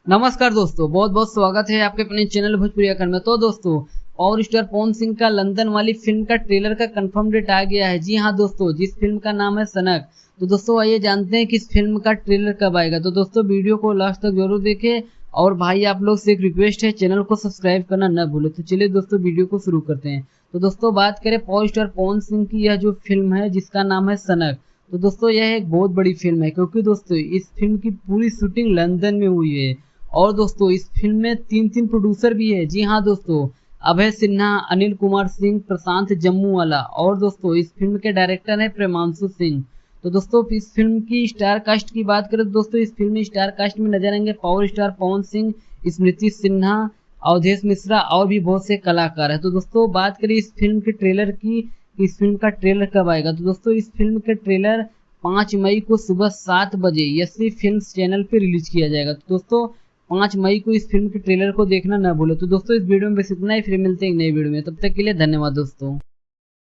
नमस्कार दोस्तों, बहुत बहुत स्वागत है आपके अपने चैनल भोजपुरी अखंड में। तो दोस्तों, पावर स्टार पवन सिंह का लंदन वाली फिल्म का ट्रेलर का कंफर्म डेट आ गया है। जी हाँ दोस्तों, जिस फिल्म का नाम है सनक। तो दोस्तों आइए जानते हैं कि इस फिल्म का ट्रेलर कब आएगा। तो दोस्तों वीडियो को लास्ट तक जरूर देखें। और भाई आप लोग से एक रिक्वेस्ट है, चैनल को सब्सक्राइब करना न भूलें। तो चलिए दोस्तों वीडियो को शुरू करते हैं। तो दोस्तों बात करें पावर स्टार पवन सिंह की यह जो फिल्म है जिसका नाम है सनक। तो दोस्तों यह एक बहुत बड़ी फिल्म है, क्योंकि दोस्तों इस फिल्म की पूरी शूटिंग लंदन में हुई है। और दोस्तों इस फिल्म में तीन प्रोड्यूसर भी है। जी हाँ दोस्तों, अभय सिन्हा, अनिल कुमार सिंह, प्रशांत जम्मू वाला। और दोस्तों इस फिल्म के डायरेक्टर है प्रेमांशु सिंह। तो दोस्तों इस फिल्म की स्टार कास्ट की बात करें तो दोस्तों इस फिल्म में स्टार कास्ट में नजर आएंगे पावर स्टार पवन सिंह, स्मृति सिन्हा, अवधेश मिश्रा और भी बहुत से कलाकार है। तो दोस्तों बात करें इस फिल्म के ट्रेलर की, इस फिल्म का ट्रेलर कब आएगा। तो दोस्तों इस फिल्म के ट्रेलर 5 मई को सुबह 7 बजे यसी फिल्म्स चैनल पे रिलीज किया जाएगा। तो दोस्तों 5 मई को इस फिल्म के ट्रेलर को देखना ना भूलो। तो दोस्तों इस वीडियो में बस इतना ही, फिर मिलते हैं एक नई वीडियो में। तब तक के लिए धन्यवाद दोस्तों।